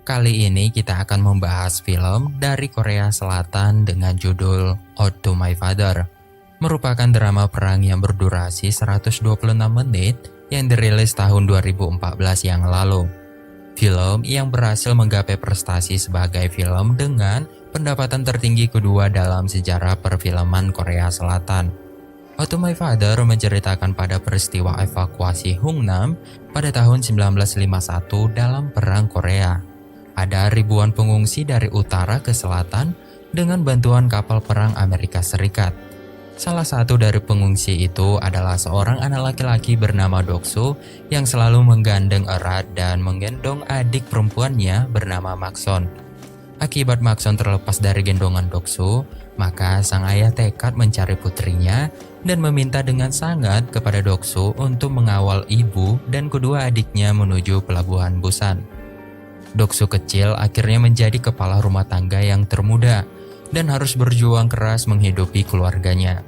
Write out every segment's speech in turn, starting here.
Kali ini kita akan membahas film dari Korea Selatan dengan judul Ode to My Father. Merupakan drama perang yang berdurasi 126 menit yang dirilis tahun 2014 yang lalu. Film yang berhasil menggapai prestasi sebagai film dengan pendapatan tertinggi kedua dalam sejarah perfilman Korea Selatan. Ode to My Father menceritakan pada peristiwa evakuasi Hungnam pada tahun 1951 dalam Perang Korea. Ada ribuan pengungsi dari utara ke selatan dengan bantuan kapal perang Amerika Serikat. Salah satu dari pengungsi itu adalah seorang anak laki-laki bernama Doksu yang selalu menggandeng erat dan menggendong adik perempuannya bernama Makson. Akibat Makson terlepas dari gendongan Doksu, maka sang ayah tekad mencari putrinya dan meminta dengan sangat kepada Doksu untuk mengawal ibu dan kedua adiknya menuju pelabuhan Busan. Doksu kecil akhirnya menjadi kepala rumah tangga yang termuda dan harus berjuang keras menghidupi keluarganya.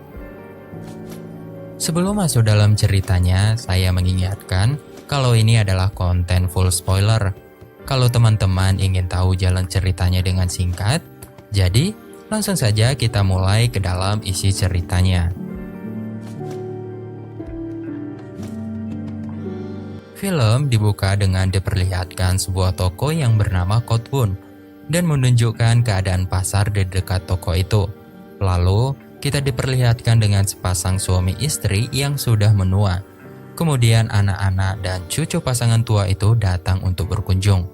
Sebelum masuk dalam ceritanya, saya mengingatkan kalau ini adalah konten full spoiler. Kalau teman-teman ingin tahu jalan ceritanya dengan singkat, jadi langsung saja kita mulai ke dalam isi ceritanya. Film dibuka dengan diperlihatkan sebuah toko yang bernama Kotbun dan menunjukkan keadaan pasar di dekat toko itu. Lalu, kita diperlihatkan dengan sepasang suami istri yang sudah menua. Kemudian anak-anak dan cucu pasangan tua itu datang untuk berkunjung.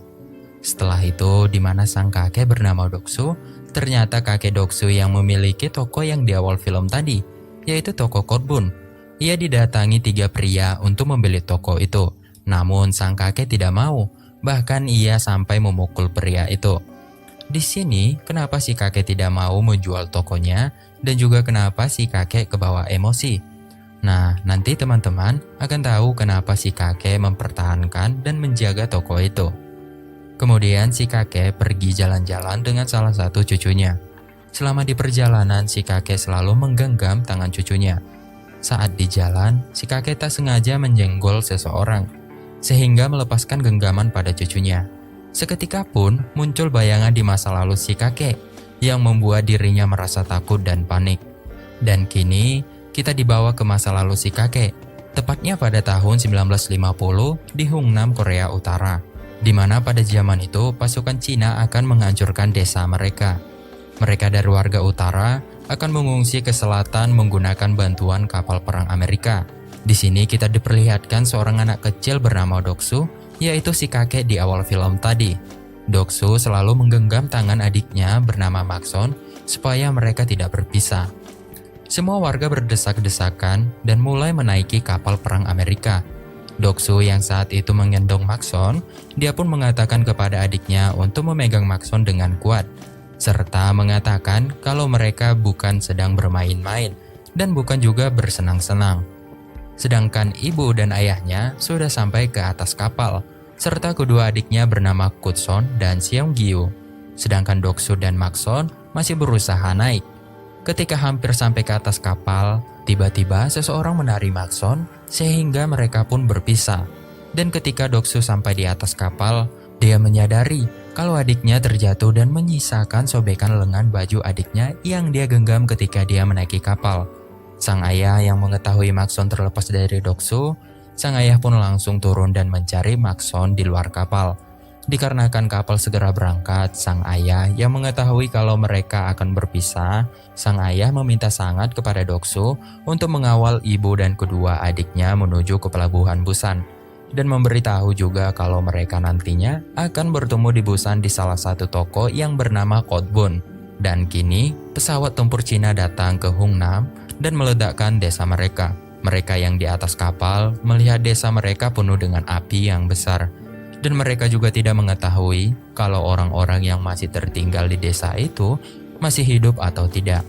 Setelah itu, di mana sang kakek bernama Doksu, ternyata kakek Doksu yang memiliki toko yang di awal film tadi, yaitu toko Kotbun. Ia didatangi 3 pria untuk membeli toko itu. Namun sang kakek tidak mau, bahkan ia sampai memukul pria itu. Di sini, kenapa si kakek tidak mau menjual tokonya dan juga kenapa si kakek kebawa emosi? Nah, nanti teman-teman akan tahu kenapa si kakek mempertahankan dan menjaga toko itu. Kemudian si kakek pergi jalan-jalan dengan salah satu cucunya. Selama di perjalanan, si kakek selalu menggenggam tangan cucunya. Saat di jalan, si kakek tak sengaja menyenggol seseorang, sehingga melepaskan genggaman pada cucunya. Seketika pun muncul bayangan di masa lalu si kakek yang membuat dirinya merasa takut dan panik. Dan kini kita dibawa ke masa lalu si kakek, tepatnya pada tahun 1950 di Hungnam, Korea Utara, di mana pada zaman itu pasukan Cina akan menghancurkan desa mereka. Mereka dari warga utara akan mengungsi ke selatan menggunakan bantuan kapal perang Amerika. Di sini kita diperlihatkan seorang anak kecil bernama Doksu, yaitu si kakek di awal film tadi. Doksu selalu menggenggam tangan adiknya bernama Makson supaya mereka tidak berpisah. Semua warga berdesak-desakan dan mulai menaiki kapal perang Amerika. Doksu yang saat itu menggendong Makson, dia pun mengatakan kepada adiknya untuk memegang Makson dengan kuat, serta mengatakan kalau mereka bukan sedang bermain-main dan bukan juga bersenang-senang. Sedangkan ibu dan ayahnya sudah sampai ke atas kapal, serta kedua adiknya bernama Kutson dan Seonggyu. Sedangkan Doksu dan Makson masih berusaha naik. Ketika hampir sampai ke atas kapal, tiba-tiba seseorang menari Makson sehingga mereka pun berpisah. Dan ketika Doksu sampai di atas kapal, dia menyadari kalau adiknya terjatuh dan menyisakan sobekan lengan baju adiknya yang dia genggam ketika dia menaiki kapal. Sang ayah yang mengetahui Makson terlepas dari Doksu, sang ayah pun langsung turun dan mencari Makson di luar kapal. Dikarenakan kapal segera berangkat, sang ayah yang mengetahui kalau mereka akan berpisah, sang ayah meminta sangat kepada Doksu untuk mengawal ibu dan kedua adiknya menuju ke pelabuhan Busan, dan memberitahu juga kalau mereka nantinya akan bertemu di Busan di salah satu toko yang bernama Kotbun. Dan kini, pesawat tempur Cina datang ke Hungnam dan meledakkan desa mereka. Mereka yang di atas kapal melihat desa mereka penuh dengan api yang besar. Dan mereka juga tidak mengetahui kalau orang-orang yang masih tertinggal di desa itu masih hidup atau tidak.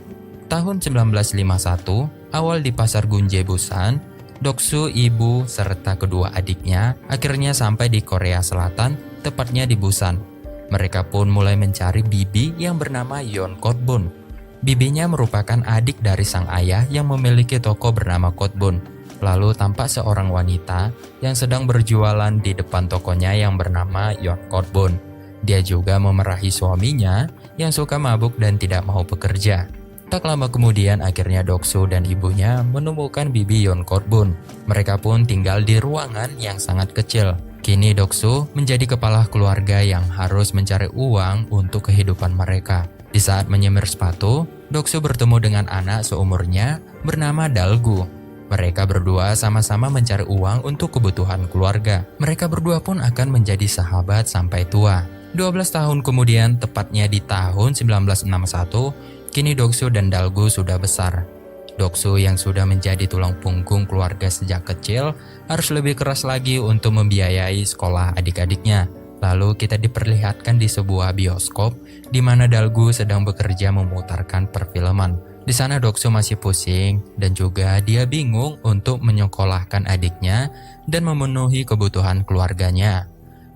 Tahun 1951, awal di pasar Gunje Busan, Doksu, ibu, serta kedua adiknya akhirnya sampai di Korea Selatan, tepatnya di Busan. Mereka pun mulai mencari bibi yang bernama Yeon Kotbun. Bibinya merupakan adik dari sang ayah yang memiliki toko bernama Kotbun. Lalu tampak seorang wanita yang sedang berjualan di depan tokonya yang bernama Yeon Kotbun. Dia juga memarahi suaminya yang suka mabuk dan tidak mau bekerja. Tak lama kemudian akhirnya Doksu dan ibunya menemukan bibi Yon Korbun. Mereka pun tinggal di ruangan yang sangat kecil. Kini Doksu menjadi kepala keluarga yang harus mencari uang untuk kehidupan mereka. Di saat menyemir sepatu, Doksu bertemu dengan anak seumurnya bernama Dalgu. Mereka berdua sama-sama mencari uang untuk kebutuhan keluarga. Mereka berdua pun akan menjadi sahabat sampai tua. 12 tahun kemudian, tepatnya di tahun 1961, kini Doksu dan Dalgu sudah besar. Doksu yang sudah menjadi tulang punggung keluarga sejak kecil harus lebih keras lagi untuk membiayai sekolah adik-adiknya. Lalu kita diperlihatkan di sebuah bioskop di mana Dalgu sedang bekerja memutarkan perfilman. Di sana Doksu masih pusing dan juga dia bingung untuk menyekolahkan adiknya dan memenuhi kebutuhan keluarganya.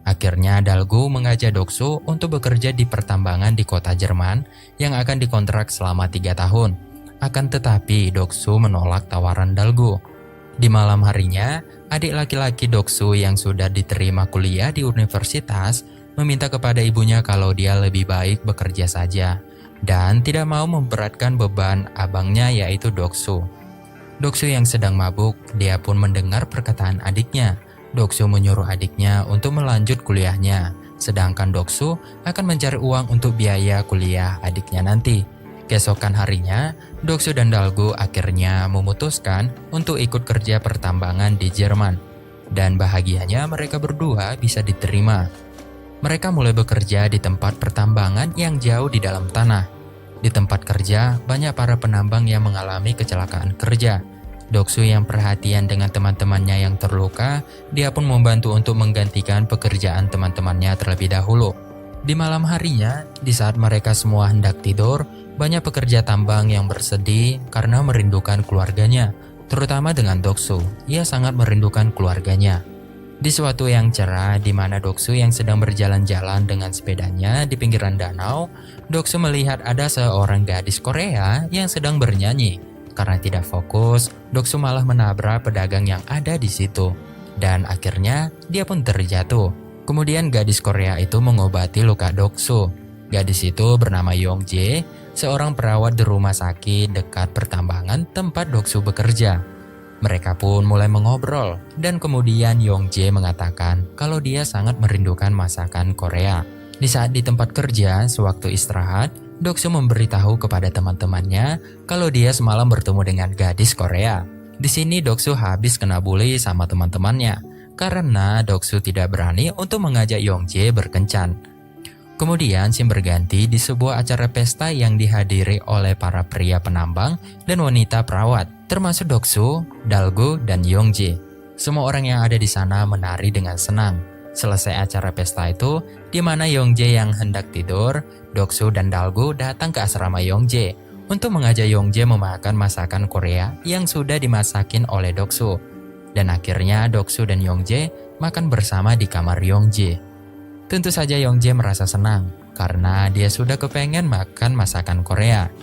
Akhirnya Dalgu mengajak Doksu untuk bekerja di pertambangan di kota Jerman yang akan dikontrak selama 3 tahun. Akan tetapi Doksu menolak tawaran Dalgu. Di malam harinya, adik laki-laki Doksu yang sudah diterima kuliah di universitas meminta kepada ibunya kalau dia lebih baik bekerja saja dan tidak mau memberatkan beban abangnya yaitu Doksu. Doksu yang sedang mabuk, dia pun mendengar perkataan adiknya. Doksu menyuruh adiknya untuk melanjut kuliahnya, sedangkan Doksu akan mencari uang untuk biaya kuliah adiknya nanti. Keesokan harinya, Doksu dan Dalgu akhirnya memutuskan untuk ikut kerja pertambangan di Jerman. Dan bahagianya mereka berdua bisa diterima. Mereka mulai bekerja di tempat pertambangan yang jauh di dalam tanah. Di tempat kerja, banyak para penambang yang mengalami kecelakaan kerja. Doksu yang perhatian dengan teman-temannya yang terluka, dia pun membantu untuk menggantikan pekerjaan teman-temannya terlebih dahulu. Di malam harinya, di saat mereka semua hendak tidur, banyak pekerja tambang yang bersedih karena merindukan keluarganya, terutama dengan Doksu. Ia sangat merindukan keluarganya. Di suatu yang cerah di mana Doksu yang sedang berjalan-jalan dengan sepedanya di pinggiran danau, Doksu melihat ada seorang gadis Korea yang sedang bernyanyi. Karena tidak fokus, Doksu malah menabrak pedagang yang ada di situ. Dan akhirnya dia pun terjatuh. Kemudian gadis Korea itu mengobati luka Doksu. Gadis itu bernama Yongjae, seorang perawat di rumah sakit dekat pertambangan tempat Doksu bekerja. Mereka pun mulai mengobrol dan kemudian Yongjae mengatakan kalau dia sangat merindukan masakan Korea. Di saat di tempat kerja, sewaktu istirahat, Doksu memberitahu kepada teman-temannya kalau dia semalam bertemu dengan gadis Korea. Di sini Doksu habis kena bully sama teman-temannya karena Doksu tidak berani untuk mengajak Yongjae berkencan. Kemudian scene berganti di sebuah acara pesta yang dihadiri oleh para pria penambang dan wanita perawat, termasuk Doksu, Dalgu, dan Yongjae. Semua orang yang ada di sana menari dengan senang. Selesai acara pesta itu, di mana Yongjae yang hendak tidur, Doksu dan Dalgu datang ke asrama Yongjae untuk mengajak Yongjae memakan masakan Korea yang sudah dimasakin oleh Doksu. Dan akhirnya Doksu dan Yongjae makan bersama di kamar Yongjae. Tentu saja Yongjae merasa senang karena dia sudah kepengen makan masakan Korea.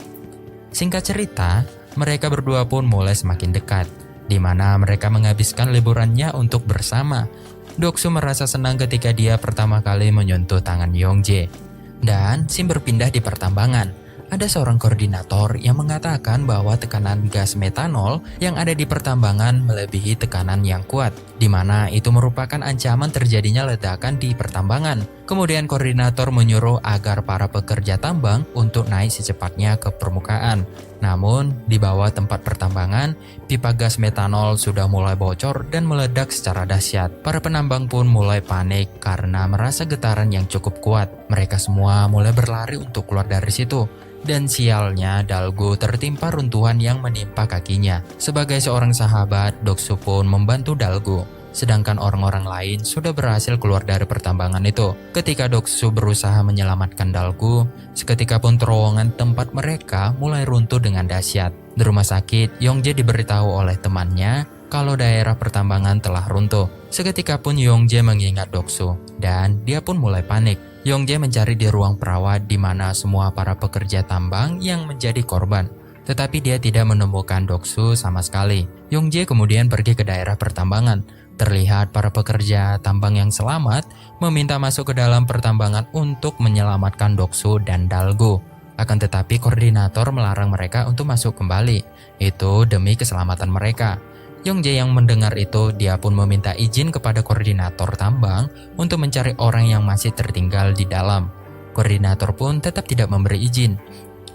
Singkat cerita, mereka berdua pun mulai semakin dekat, di mana mereka menghabiskan liburannya untuk bersama. Doksu merasa senang ketika dia pertama kali menyentuh tangan Yongjae. Dan scene berpindah di pertambangan. Ada seorang koordinator yang mengatakan bahwa tekanan gas metanol yang ada di pertambangan melebihi tekanan yang kuat, di mana itu merupakan ancaman terjadinya ledakan di pertambangan. Kemudian koordinator menyuruh agar para pekerja tambang untuk naik secepatnya ke permukaan. Namun, di bawah tempat pertambangan, pipa gas metanol sudah mulai bocor dan meledak secara dahsyat. Para penambang pun mulai panik karena merasa getaran yang cukup kuat. Mereka semua mulai berlari untuk keluar dari situ. Dan sialnya Dalgu tertimpa runtuhan yang menimpa kakinya. Sebagai seorang sahabat, Doksu pun membantu Dalgu. Sedangkan orang-orang lain sudah berhasil keluar dari pertambangan itu. Ketika Doksu berusaha menyelamatkan Dalgu, seketika pun terowongan tempat mereka mulai runtuh dengan dahsyat. Di rumah sakit, Yongjae diberitahu oleh temannya kalau daerah pertambangan telah runtuh. Seketika pun Yongjae mengingat Doksu dan dia pun mulai panik. Yongjae mencari di ruang perawat di mana semua para pekerja tambang yang menjadi korban. Tetapi dia tidak menemukan Doksu sama sekali. Yongjae kemudian pergi ke daerah pertambangan. Terlihat para pekerja tambang yang selamat meminta masuk ke dalam pertambangan untuk menyelamatkan Doksu dan Dalgo. Akan tetapi koordinator melarang mereka untuk masuk kembali. Itu demi keselamatan mereka. Yongjae yang mendengar itu, dia pun meminta izin kepada koordinator tambang untuk mencari orang yang masih tertinggal di dalam. Koordinator pun tetap tidak memberi izin.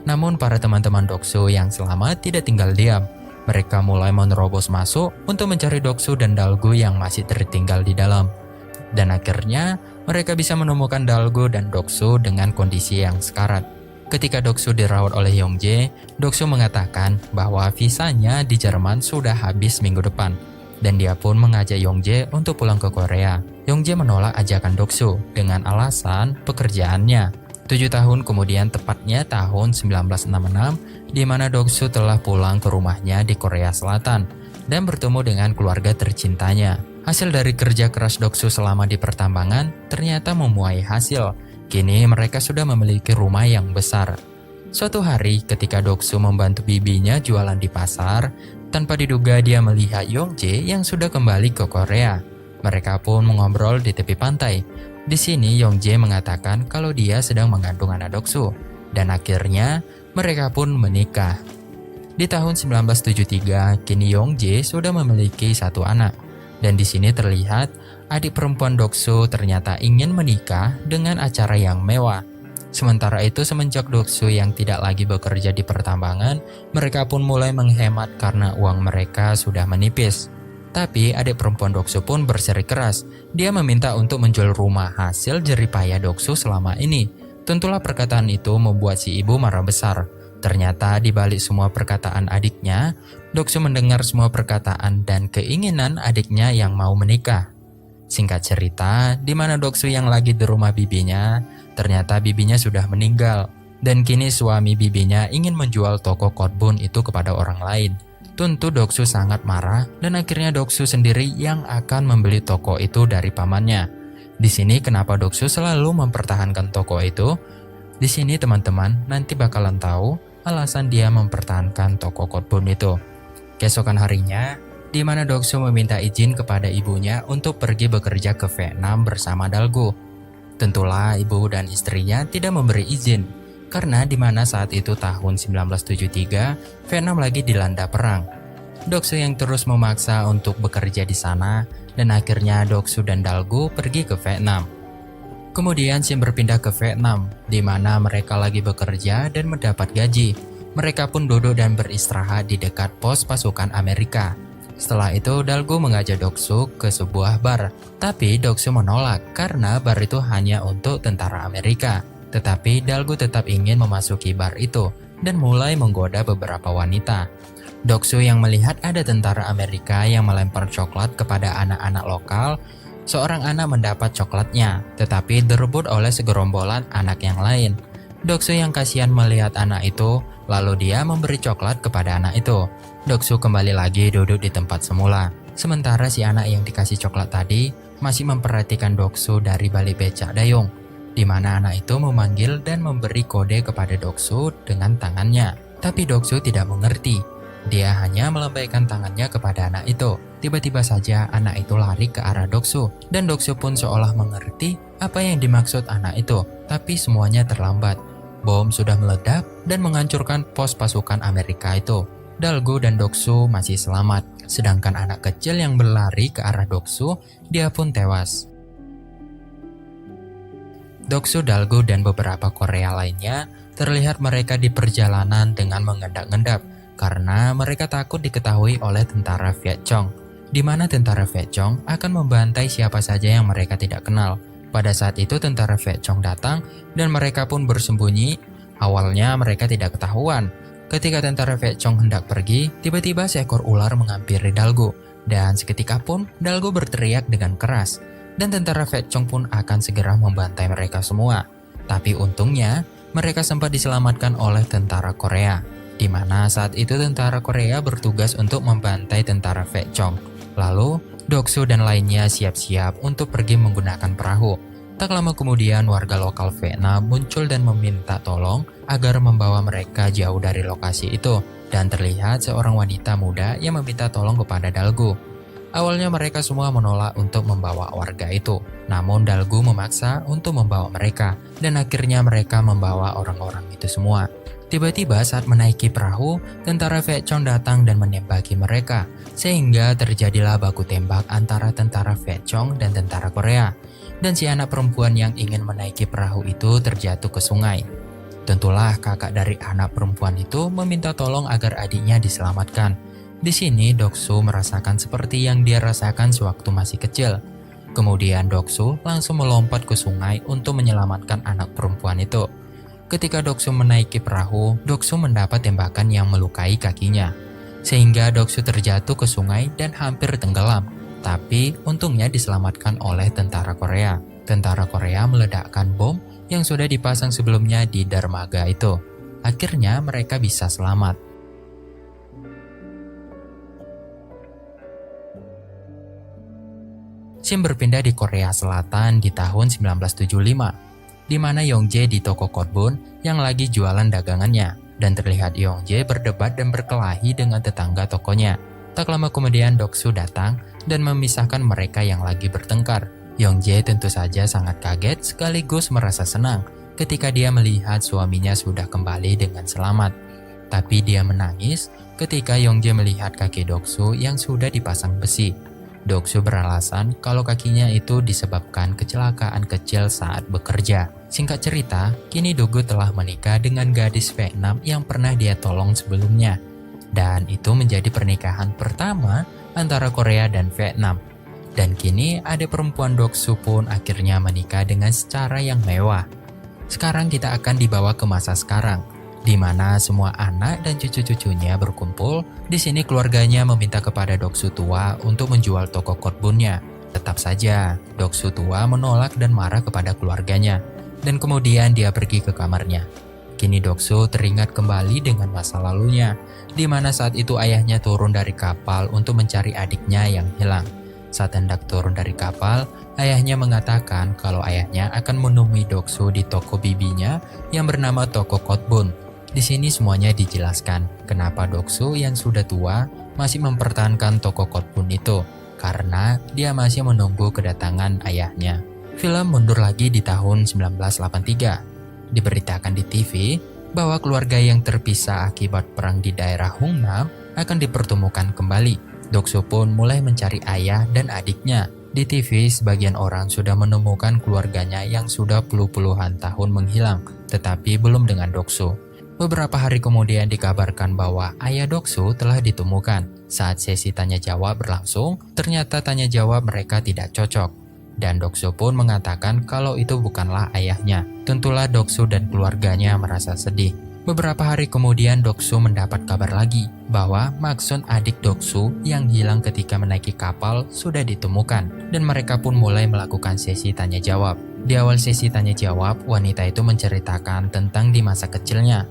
Namun para teman-teman Doksu yang selamat tidak tinggal diam. Mereka mulai menerobos masuk untuk mencari Doksu dan Dalgo yang masih tertinggal di dalam. Dan akhirnya mereka bisa menemukan Dalgo dan Doksu dengan kondisi yang sekarat. Ketika Doksu dirawat oleh Yongjae, Doksu mengatakan bahwa visanya di Jerman sudah habis minggu depan. Dan dia pun mengajak Yongjae untuk pulang ke Korea. Yongjae menolak ajakan Doksu dengan alasan pekerjaannya. 7 tahun kemudian, tepatnya tahun 1966, di mana Doksu telah pulang ke rumahnya di Korea Selatan dan bertemu dengan keluarga tercintanya. Hasil dari kerja keras Doksu selama di pertambangan ternyata menuai hasil. Kini mereka sudah memiliki rumah yang besar. Suatu hari ketika Doksu membantu bibinya jualan di pasar, tanpa diduga dia melihat Yongjae yang sudah kembali ke Korea. Mereka pun mengobrol di tepi pantai. Di sini Yongjae mengatakan kalau dia sedang mengandung anak Doksu, dan akhirnya mereka pun menikah. Di tahun 1973, kini Yongjae sudah memiliki 1 anak, dan di sini terlihat adik perempuan Doksu ternyata ingin menikah dengan acara yang mewah. Sementara itu, semenjak Doksu yang tidak lagi bekerja di pertambangan, mereka pun mulai menghemat karena uang mereka sudah menipis. Tapi adik perempuan Doksu pun berseri keras. Dia meminta untuk menjual rumah hasil jeripaya Doksu selama ini. Tentulah perkataan itu membuat si ibu marah besar. Ternyata di balik semua perkataan adiknya, Doksu mendengar semua perkataan dan keinginan adiknya yang mau menikah. Singkat cerita, di mana Doksu yang lagi di rumah bibinya, ternyata bibinya sudah meninggal. Dan kini suami bibinya ingin menjual toko kotbun itu kepada orang lain. Tentu Doksu sangat marah dan akhirnya Doksu sendiri yang akan membeli toko itu dari pamannya. Di sini kenapa Doksu selalu mempertahankan toko itu? Di sini teman-teman nanti bakalan tahu alasan dia mempertahankan toko kotbun itu. Keesokan harinya, di mana Doksu meminta izin kepada ibunya untuk pergi bekerja ke Vietnam bersama Dalgo. Tentulah ibu dan istrinya tidak memberi izin. Karena di mana saat itu tahun 1973, Vietnam lagi dilanda perang. Doksu yang terus memaksa untuk bekerja di sana, dan akhirnya Doksu dan Dalgo pergi ke Vietnam. Kemudian Sim berpindah ke Vietnam, di mana mereka lagi bekerja dan mendapat gaji. Mereka pun duduk dan beristirahat di dekat pos pasukan Amerika. Setelah itu Dalgo mengajak Doksu ke sebuah bar, tapi Doksu menolak karena bar itu hanya untuk tentara Amerika. Tetapi Dalgo tetap ingin memasuki bar itu dan mulai menggoda beberapa wanita. Doksu yang melihat ada tentara Amerika yang melempar coklat kepada anak-anak lokal, seorang anak mendapat coklatnya, tetapi direbut oleh segerombolan anak yang lain. Doksu yang kasihan melihat anak itu, lalu dia memberi coklat kepada anak itu. Doksu kembali lagi duduk di tempat semula. Sementara si anak yang dikasih coklat tadi masih memperhatikan Doksu dari balik becak dayung, di mana anak itu memanggil dan memberi kode kepada Doksu dengan tangannya. Tapi Doksu tidak mengerti. Dia hanya melambaikan tangannya kepada anak itu. Tiba-tiba saja anak itu lari ke arah Doksu, dan Doksu pun seolah mengerti apa yang dimaksud anak itu. Tapi semuanya terlambat. Bom sudah meledak dan menghancurkan pos pasukan Amerika itu. Dalgo dan Doksu masih selamat, sedangkan anak kecil yang berlari ke arah Doksu, dia pun tewas. Doksu, Dalgo, dan beberapa Korea lainnya terlihat mereka di perjalanan dengan mengendap-endap karena mereka takut diketahui oleh tentara Viet Cong, di mana tentara Viet Cong akan membantai siapa saja yang mereka tidak kenal. Pada saat itu tentara Viet Cong datang dan mereka pun bersembunyi. Awalnya mereka tidak ketahuan. Ketika tentara Viet Cong hendak pergi, tiba-tiba seekor ular menghampiri Dalgo, dan seketika pun Dalgo berteriak dengan keras. Dan tentara Viet Cong pun akan segera membantai mereka semua. Tapi untungnya, mereka sempat diselamatkan oleh tentara Korea, di mana saat itu tentara Korea bertugas untuk membantai tentara Viet Cong. Lalu, Doksu dan lainnya siap-siap untuk pergi menggunakan perahu. Tak lama kemudian, warga lokal Vietnam muncul dan meminta tolong agar membawa mereka jauh dari lokasi itu. Dan terlihat seorang wanita muda yang meminta tolong kepada Dalgo. Awalnya mereka semua menolak untuk membawa warga itu, namun Dalgu memaksa untuk membawa mereka, dan akhirnya mereka membawa orang-orang itu semua. Tiba-tiba saat menaiki perahu, tentara Vietcong datang dan menembaki mereka, sehingga terjadilah baku tembak antara tentara Vietcong dan tentara Korea. Dan si anak perempuan yang ingin menaiki perahu itu terjatuh ke sungai. Tentulah kakak dari anak perempuan itu meminta tolong agar adiknya diselamatkan. Di sini Doksu merasakan seperti yang dia rasakan sewaktu masih kecil. Kemudian Doksu langsung melompat ke sungai untuk menyelamatkan anak perempuan itu. Ketika Doksu menaiki perahu, Doksu mendapat tembakan yang melukai kakinya. Sehingga Doksu terjatuh ke sungai dan hampir tenggelam. Tapi untungnya diselamatkan oleh tentara Korea. Tentara Korea meledakkan bom yang sudah dipasang sebelumnya di dermaga itu. Akhirnya mereka bisa selamat. Scene berpindah di Korea Selatan di tahun 1975, di mana Yongjae di toko Kotbun yang lagi jualan dagangannya, dan terlihat Yongjae berdebat dan berkelahi dengan tetangga tokonya. Tak lama kemudian Doksu datang dan memisahkan mereka yang lagi bertengkar. Yongjae tentu saja sangat kaget sekaligus merasa senang ketika dia melihat suaminya sudah kembali dengan selamat. Tapi dia menangis ketika Yongjae melihat kaki Doksu yang sudah dipasang besi. Doksu beralasan kalau kakinya itu disebabkan kecelakaan kecil saat bekerja. Singkat cerita, kini Dogu telah menikah dengan gadis Vietnam yang pernah dia tolong sebelumnya. Dan itu menjadi pernikahan pertama antara Korea dan Vietnam. Dan kini adik perempuan Doksu pun akhirnya menikah dengan secara yang mewah. Sekarang kita akan dibawa ke masa sekarang, di mana semua anak dan cucu-cucunya berkumpul. Di sini keluarganya meminta kepada Doksu tua untuk menjual toko Kotbunnya. Tetap saja, Doksu tua menolak dan marah kepada keluarganya. Dan kemudian dia pergi ke kamarnya. Kini Doksu teringat kembali dengan masa lalunya, di mana saat itu ayahnya turun dari kapal untuk mencari adiknya yang hilang. Saat hendak turun dari kapal, ayahnya mengatakan kalau ayahnya akan menemui Doksu di toko bibinya yang bernama toko Kotbun. Di sini semuanya dijelaskan kenapa Doksu yang sudah tua masih mempertahankan toko Kotbun itu, karena dia masih menunggu kedatangan ayahnya. Film mundur lagi di tahun 1983. Diberitakan di TV bahwa keluarga yang terpisah akibat perang di daerah Hungnam akan dipertemukan kembali. Doksu pun mulai mencari ayah dan adiknya. Di TV, sebagian orang sudah menemukan keluarganya yang sudah puluh-puluhan tahun menghilang, tetapi belum dengan Doksu. Beberapa hari kemudian dikabarkan bahwa ayah Doksu telah ditemukan. Saat sesi tanya jawab berlangsung, ternyata tanya jawab mereka tidak cocok. Dan Doksu pun mengatakan kalau itu bukanlah ayahnya. Tentulah Doksu dan keluarganya merasa sedih. Beberapa hari kemudian Doksu mendapat kabar lagi bahwa Maksun adik Doksu yang hilang ketika menaiki kapal sudah ditemukan. Dan mereka pun mulai melakukan sesi tanya jawab. Di awal sesi tanya jawab, wanita itu menceritakan tentang di masa kecilnya.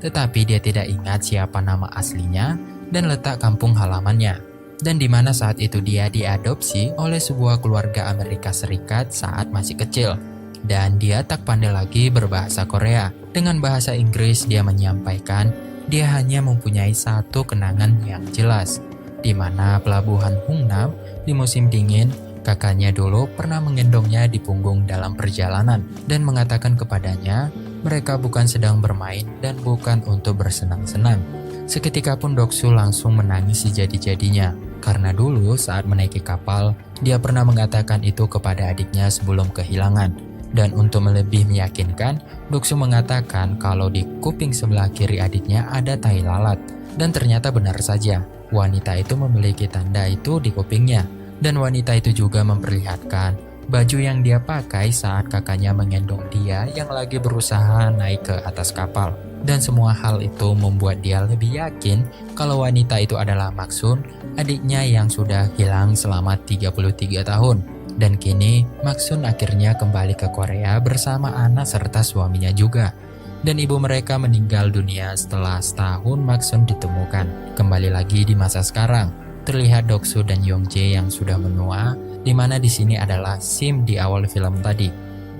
Tetapi dia tidak ingat siapa nama aslinya dan letak kampung halamannya. Dan di mana saat itu dia diadopsi oleh sebuah keluarga Amerika Serikat saat masih kecil. Dan dia tak pandai lagi berbahasa Korea. Dengan bahasa Inggris dia menyampaikan dia hanya mempunyai satu kenangan yang jelas, di mana pelabuhan Hungnam di musim dingin. Kakaknya dulu pernah menggendongnya di punggung dalam perjalanan dan mengatakan kepadanya mereka bukan sedang bermain dan bukan untuk bersenang-senang. Seketika pun Doksu langsung menangis sejadi-jadinya, karena dulu saat menaiki kapal, dia pernah mengatakan itu kepada adiknya sebelum kehilangan. Dan untuk lebih meyakinkan, Doksu mengatakan kalau di kuping sebelah kiri adiknya ada tai lalat. Dan ternyata benar saja, wanita itu memiliki tanda itu di kupingnya. Dan wanita itu juga memperlihatkan baju yang dia pakai saat kakaknya menggendong dia yang lagi berusaha naik ke atas kapal. Dan semua hal itu membuat dia lebih yakin kalau wanita itu adalah Maksun, adiknya yang sudah hilang selama 33 tahun. Dan kini Maksun akhirnya kembali ke Korea bersama anak serta suaminya juga. Dan ibu mereka meninggal dunia setelah setahun Maksun ditemukan. Kembali lagi di masa sekarang, terlihat Doksu dan Yongjae yang sudah menua, di mana di sini adalah Sim di awal film tadi.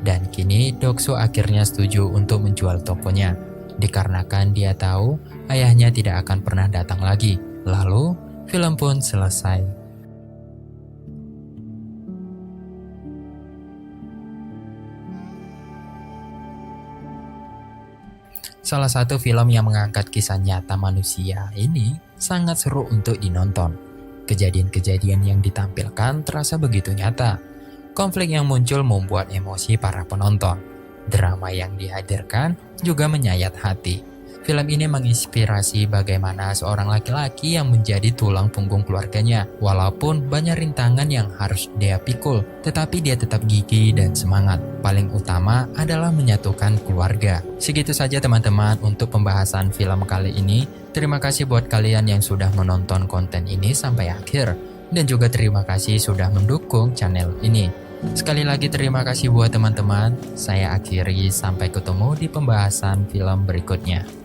Dan kini Doksu akhirnya setuju untuk menjual tokonya, dikarenakan dia tahu ayahnya tidak akan pernah datang lagi. Lalu film pun selesai. Salah satu film yang mengangkat kisah nyata manusia ini sangat seru untuk dinonton. Kejadian-kejadian yang ditampilkan terasa begitu nyata. Konflik yang muncul membuat emosi para penonton. Drama yang dihadirkan juga menyayat hati. Film ini menginspirasi bagaimana seorang laki-laki yang menjadi tulang punggung keluarganya. Walaupun banyak rintangan yang harus dia pikul, tetapi dia tetap gigih dan semangat. Paling utama adalah menyatukan keluarga. Segitu saja teman-teman untuk pembahasan film kali ini. Terima kasih buat kalian yang sudah menonton konten ini sampai akhir. Dan juga terima kasih sudah mendukung channel ini. Sekali lagi terima kasih buat teman-teman. Saya akhiri, sampai ketemu di pembahasan film berikutnya.